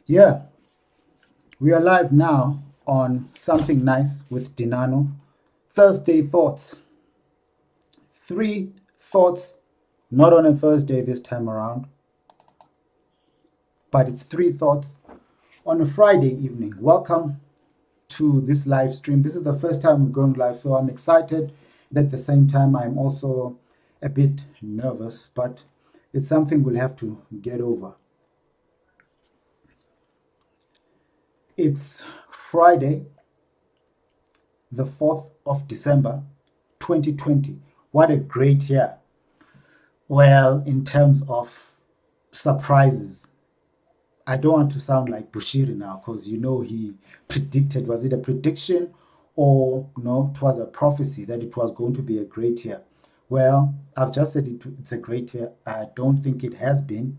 Yeah, we are live now on Something Nice with Dinano. Thursday thoughts. Three thoughts, not on a Thursday this time around, but it's three thoughts on a Friday evening. Welcome to this live stream. This is the first time we're going live, so I'm excited. And at the same time, I'm also a bit nervous, but it's something we'll have to get over. It's Friday, the 4th of December, 2020. What a great year. Well, in terms of surprises, I don't want to sound like Bushiri now because he predicted, was it a prediction or no, it was a prophecy that it was going to be a great year. Well, I've just said it's a great year. I don't think it has been.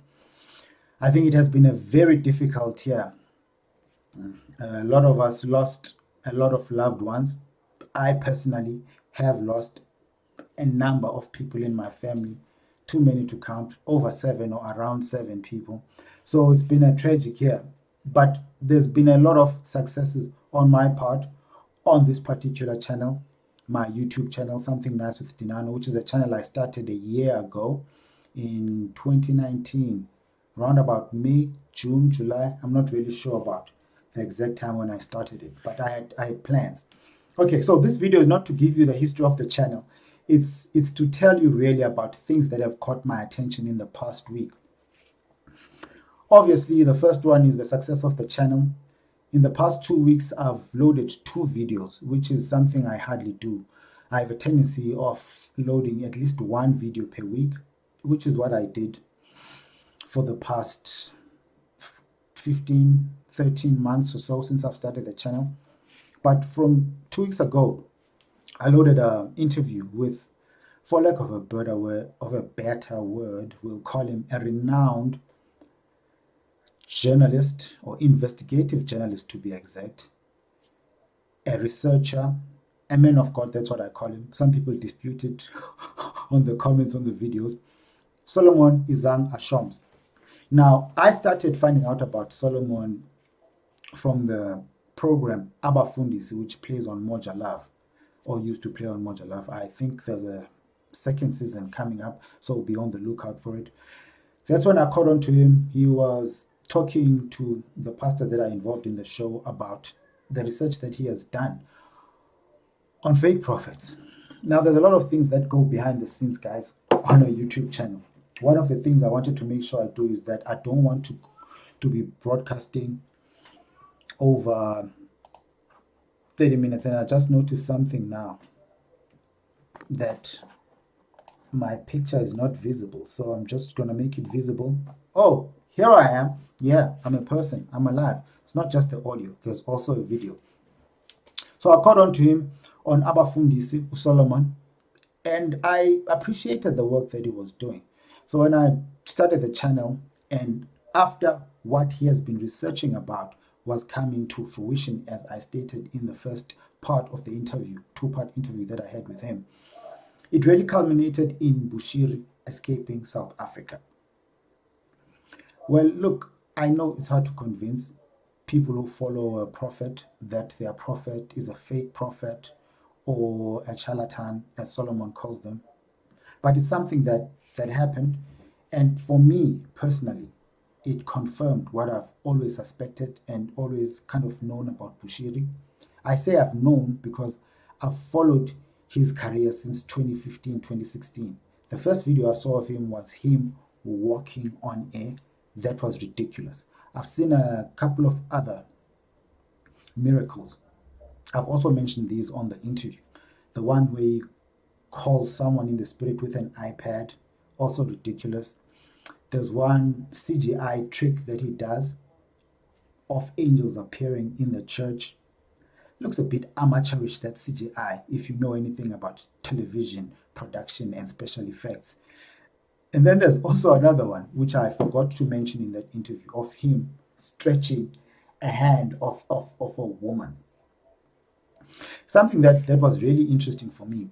I think it has been a very difficult year. A lot of us lost a lot of loved ones. I personally have lost a number of people in my family, too many to count, over 7 or around 7 people. So it's been a tragic year, but there's been a lot of successes on my part on this particular channel, my YouTube channel, Something Nice with Dinano, which is a channel I started a year ago in 2019, around about May, June, July. I'm not really sure about the exact time when I started it, but I had plans. Okay, so this video is not to give you the history of the channel. It's to tell you really about things that have caught my attention in the past week. Obviously, the first one is the success of the channel. In the past 2 weeks, I've loaded 2 videos, which is something I hardly do. I have a tendency of loading at least 1 video per week, which is what I did for the past 15, 13 months or so since I've started the channel. But from 2 weeks ago, I loaded an interview with, for lack of a better word, we'll call him a renowned journalist or investigative journalist to be exact, a researcher, a man of God, that's what I call him. Some people dispute it on the comments on the videos. Solomon Izang Ashoms. Now, I started finding out about Solomon from the program Abafundisi, which plays on Moja Love, or used to play on Moja Love. I think there's a second season coming up, so be on the lookout for it. That's when I caught on to him. He was talking to the pastor that are involved in the show about the research that he has done on fake prophets. Now, there's a lot of things that go behind the scenes, guys, on a YouTube channel. One of the things I wanted to make sure I do is that I don't want to be broadcasting over 30 minutes. And I just noticed something now, that my picture is not visible. So I'm just going to make it visible. Oh, here I am. Yeah, I'm a person. I'm alive. It's not just the audio. There's also a video. So I caught on to him on Abafundisi, Solomon, and I appreciated the work that he was doing. So when I started the channel, and after what he has been researching about was coming to fruition, as I stated in the first part of the interview, 2-part interview that I had with him, it really culminated in Bushiri escaping South Africa. Well, look, I know it's hard to convince people who follow a prophet that their prophet is a fake prophet or a charlatan, as Solomon calls them. But it's something that happened. And for me personally, it confirmed what I've always suspected and always kind of known about Bushiri. I say I've known because I've followed his career since 2015, 2016. The first video I saw of him was him walking on air. That was ridiculous. I've seen a couple of other miracles. I've also mentioned these on the interview. The one where he calls someone in the spirit with an iPad, also ridiculous. There's one CGI trick that he does of angels appearing in the church. Looks a bit amateurish, that CGI, if you know anything about television production and special effects. And then there's also another one, which I forgot to mention in that interview, of him stretching a hand of a woman. Something that was really interesting for me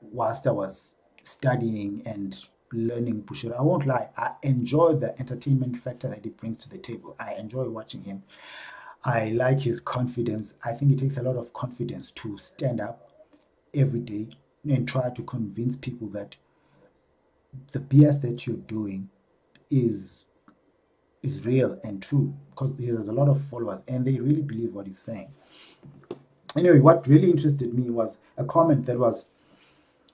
whilst I was studying and learning Bushiri. I won't lie, I enjoy the entertainment factor that he brings to the table. I enjoy watching him. I like his confidence. I think it takes a lot of confidence to stand up every day and try to convince people that the BS that you're doing is real and true, because he has a lot of followers and they really believe what he's saying. Anyway, what really interested me was a comment that was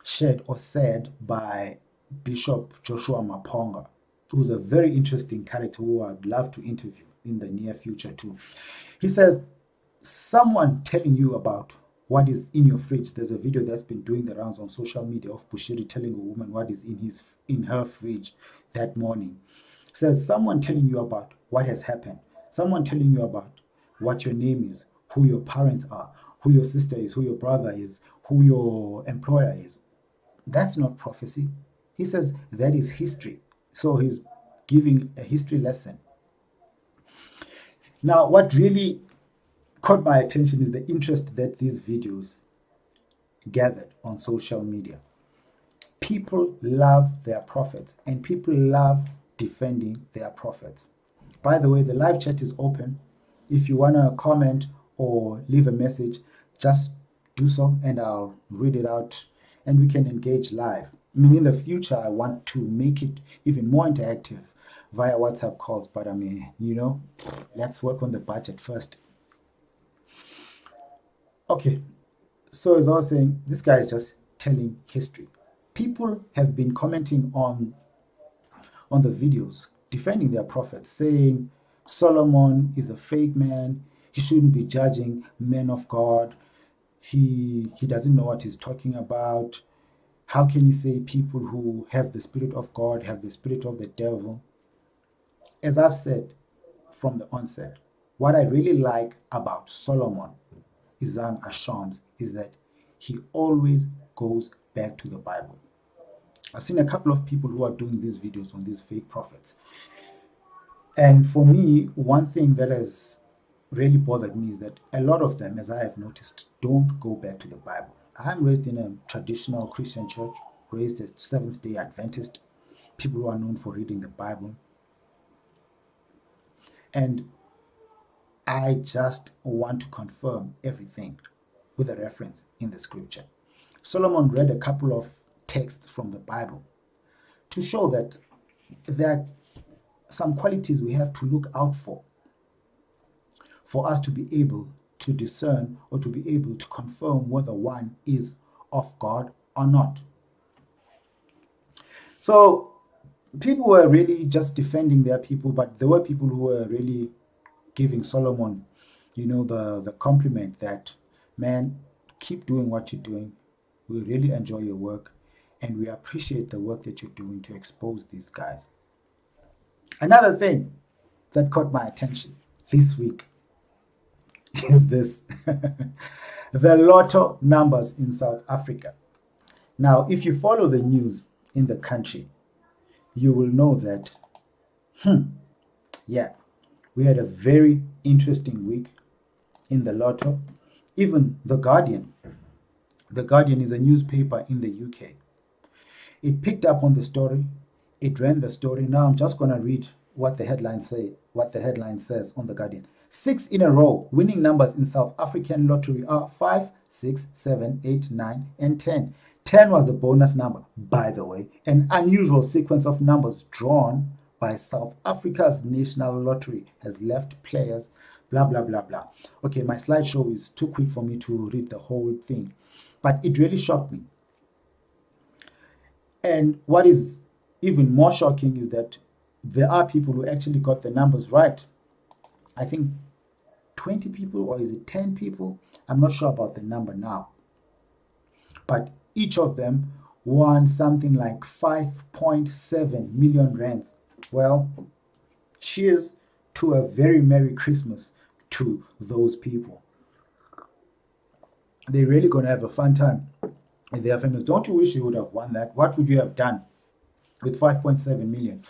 shared or said by Bishop Joshua Maponga, who's a very interesting character who I'd love to interview in the near future too. He says, someone telling you about what is in your fridge. There's a video that's been doing the rounds on social media of Bushiri telling a woman what is in her fridge that morning. Says someone telling you about what has happened, someone telling you about what your name is, who your parents are, who your sister is, who your brother is, who your employer is. That's not prophecy. He says that is history. So he's giving a history lesson. Now, what really caught my attention is the interest that these videos gathered on social media. People love their prophets and people love defending their prophets. By the way, the live chat is open. If you want to comment or leave a message, just do so and I'll read it out and we can engage live. I mean, in the future, I want to make it even more interactive via WhatsApp calls, but I mean, let's work on the budget first. Okay, so as I was saying, this guy is just telling history. People have been commenting on the videos, defending their prophets, saying Solomon is a fake man, he shouldn't be judging men of God, he doesn't know what he's talking about. How can he say people who have the Spirit of God have the spirit of the devil? As I've said from the onset, what I really like about Solomon Izang Ashoms is that he always goes back to the Bible. I've seen a couple of people who are doing these videos on these fake prophets. And for me, one thing that has really bothered me is that a lot of them, as I have noticed, don't go back to the Bible. I'm raised in a traditional Christian church, raised a Seventh-day Adventist, people who are known for reading the Bible. And I just want to confirm everything with a reference in the scripture. Solomon read a couple of texts from the Bible to show that there are some qualities we have to look out for us to be able to discern or to be able to confirm whether one is of God or not. So people were really just defending their people, but there were people who were really giving Solomon, the compliment that, man, keep doing what you're doing. We really enjoy your work and we appreciate the work that you're doing to expose these guys. Another thing that caught my attention this week is this. The lotto numbers in South Africa. Now, if you follow the news in the country, you will know that, we had a very interesting week in the lotto. Even The Guardian is a newspaper in the UK. It picked up on the story. It ran the story. Now I'm just going to read what the headline says on The Guardian. 6 in a row. Winning numbers in South African lottery are 5, 6, 7, 8, 9, and 10. 10 was the bonus number, by the way. An unusual sequence of numbers drawn by South Africa's National Lottery has left players blah, blah, blah, blah. Okay, my slideshow is too quick for me to read the whole thing, but it really shocked me. And what is even more shocking is that there are people who actually got the numbers right. I think 20 people, or is it 10 people? I'm not sure about the number now. But each of them won something like 5.7 million rands. Well, cheers to a very Merry Christmas to those people. They're really going to have a fun time with their families. Don't you wish you would have won that? What would you have done with 5.7 million?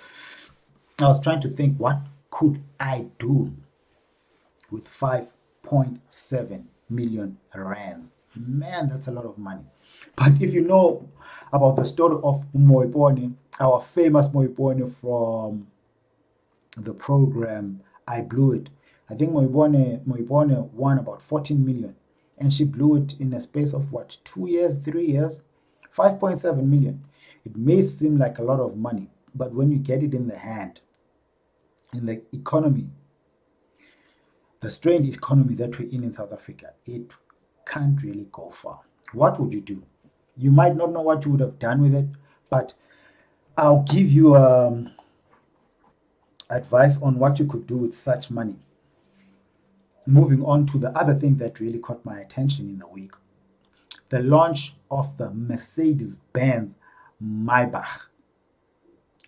I was trying to think, what could I do with 5.7 million rands? Man, that's a lot of money. But if you know about the story of Moibone, our famous Moipone from the program I Blew It. I think Moipone won about 14 million, and she blew it in a space of what, 2 years, 3 years, 5.7 million. It may seem like a lot of money, but when you get it in the hand, in the economy, the strained economy that we're in South Africa, it can't really go far. What would you do? You might not know what you would have done with it, but I'll give you advice on what you could do with such money. Moving on to the other thing that really caught my attention in the week, the launch of the Mercedes Benz Maybach.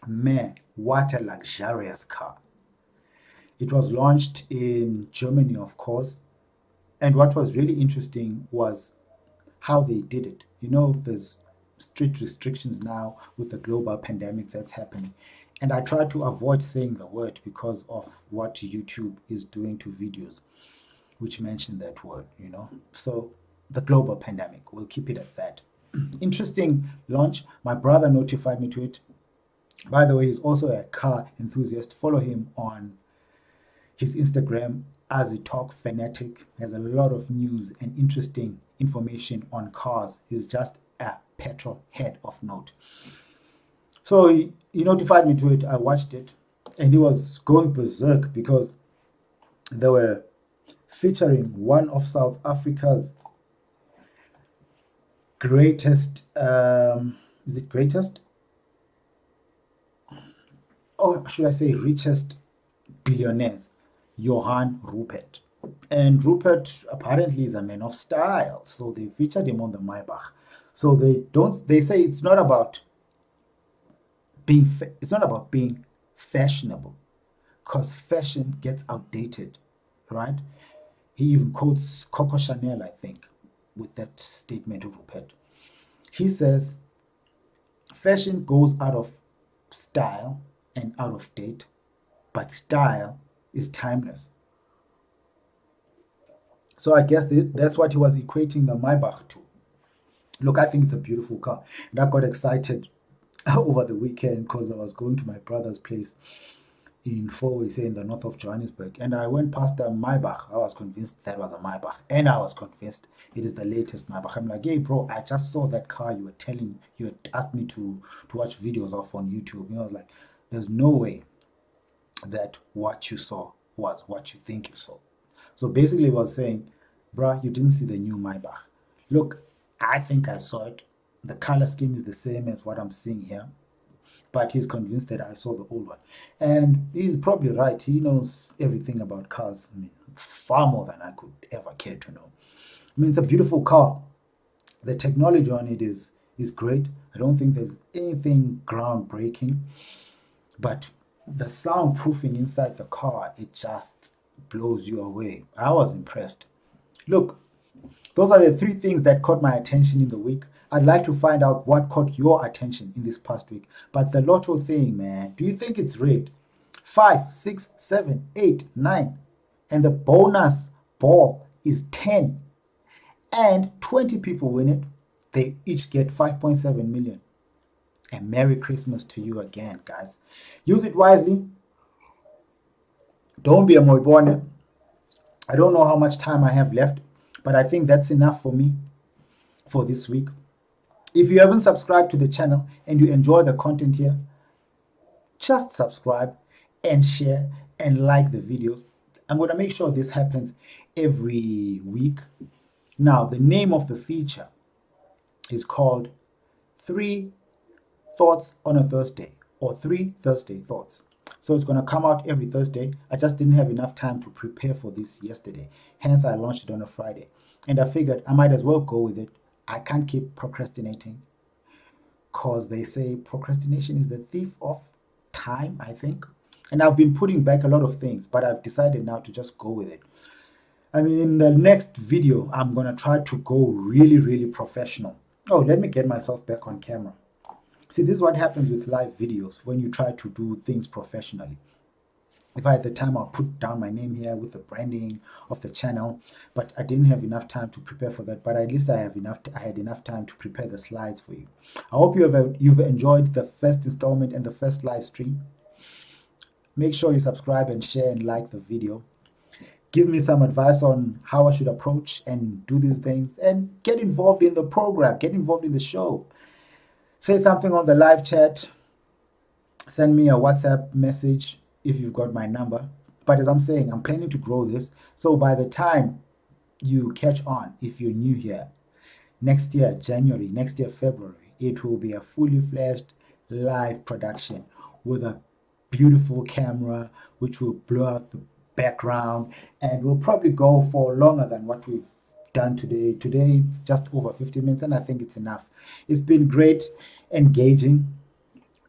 Man, what a luxurious car. It was launched in Germany, of course, and what was really interesting was how they did it. You know, there's strict restrictions now with the global pandemic that's happening. And I try to avoid saying the word because of what YouTube is doing to videos which mention that word, you know. So the global pandemic, we'll keep it at that. Interesting launch. My brother notified me to it. By the way, he's also a car enthusiast. Follow him on his Instagram, as a talk fanatic. He has a lot of news and interesting information on cars. He's just a petrol head of note. So he notified me to it. I watched it, and he was going berserk because they were featuring one of South Africa's greatest, is it greatest? Or should I say richest billionaires, Johann Rupert. And Rupert apparently is a man of style, so they featured him on the Maybach. So they say it's not about being fashionable, because fashion gets outdated, right? He even quotes Coco Chanel, I think, with that statement of Rupert. He says fashion goes out of style and out of date, but style is timeless. So I guess that's what he was equating the Maybach to. Look, I think it's a beautiful car. And I got excited over the weekend because I was going to my brother's place in Fourways in the north of Johannesburg. And I went past a Maybach. I was convinced that was a Maybach. And I was convinced it is the latest Maybach. I'm like, hey, bro, I just saw that car you had asked me to watch videos of on YouTube. You know, I was like, there's no way that what you saw was what you think you saw. So basically it was saying, bruh, you didn't see the new Maybach. Look, I think I saw it. The color scheme is the same as what I'm seeing here. But he's convinced that I saw the old one. And he's probably right. He knows everything about cars. I mean, far more than I could ever care to know. I mean, it's a beautiful car. The technology on it is great. I don't think there's anything groundbreaking. But the soundproofing inside the car, it just blows you away. I was impressed. Look, those are the 3 things that caught my attention in the week. I'd like to find out what caught your attention in this past week. But the lotto thing, man, do you think it's rigged? 5, 6, 7, 8, 9. And the bonus ball is 10. And 20 people win it. They each get 5.7 million. And Merry Christmas to you again, guys. Use it wisely. Don't be a moibone. I don't know how much time I have left, but I think that's enough for me for this week. If you haven't subscribed to the channel and you enjoy the content here, just subscribe and share and like the videos. I'm going to make sure this happens every week. Now, the name of the feature is called 3 Thoughts on a Thursday, or 3 Thursday Thoughts. So it's going to come out every Thursday. I just didn't have enough time to prepare for this yesterday. Hence, I launched it on a Friday. And I figured I might as well go with it. I can't keep procrastinating because they say procrastination is the thief of time, I think. And I've been putting back a lot of things, but I've decided now to just go with it. I mean, in the next video, I'm going to try to go really, really professional. Oh, let me get myself back on camera. See, this is what happens with live videos when you try to do things professionally. If I had the time, I'll put down my name here with the branding of the channel, but I didn't have enough time to prepare for that. But at least I had enough time to prepare the slides for you. I hope you've enjoyed the first installment and the first live stream. Make sure you subscribe and share and like the video. Give me some advice on how I should approach and do these things, and get involved in the program, get involved in the show. Say something on the live chat. Send me a WhatsApp message if you've got my number. But as I'm saying, I'm planning to grow this. So by the time you catch on, if you're new here, next year, January, next year, February, it will be a fully fledged live production with a beautiful camera, which will blur out the background, and we'll probably go for longer than what we've done today. Today, it's just over 50 minutes, and I think it's enough. It's been great engaging,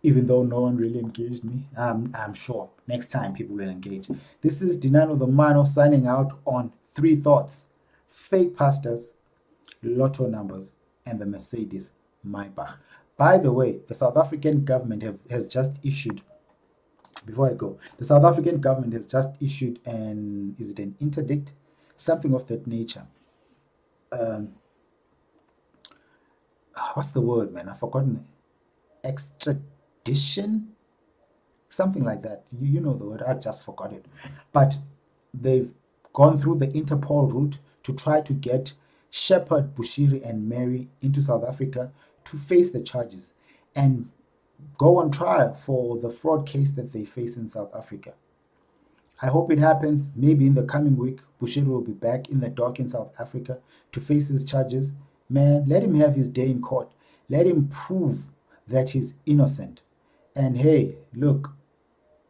even though no one really engaged me. I'm sure next time people will engage. This is Dinano the Mano signing out on 3 thoughts: fake pastors, lotto numbers, and the Mercedes Maybach. By the way, the South African government has just issued, before I go, the South African government has just issued is it an interdict? Something of that nature. What's the word, man? I've forgotten it. Extradition? Something like that. You know the word, I just forgot it. But they've gone through the Interpol route to try to get Shepherd Bushiri and Mary into South Africa to face the charges and go on trial for the fraud case that they face in South Africa. I hope it happens. Maybe in the coming week, Bushiri will be back in the dock in South Africa to face his charges. Man, let him have his day in court. Let him prove that he's innocent. And hey, look,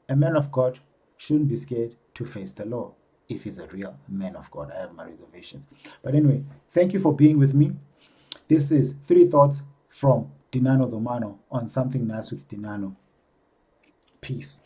a man of God shouldn't be scared to face the law if he's a real man of God. I have my reservations. But anyway, thank you for being with me. This is 3 thoughts from Dinano the Mano on Something Nice with Dinano. Peace.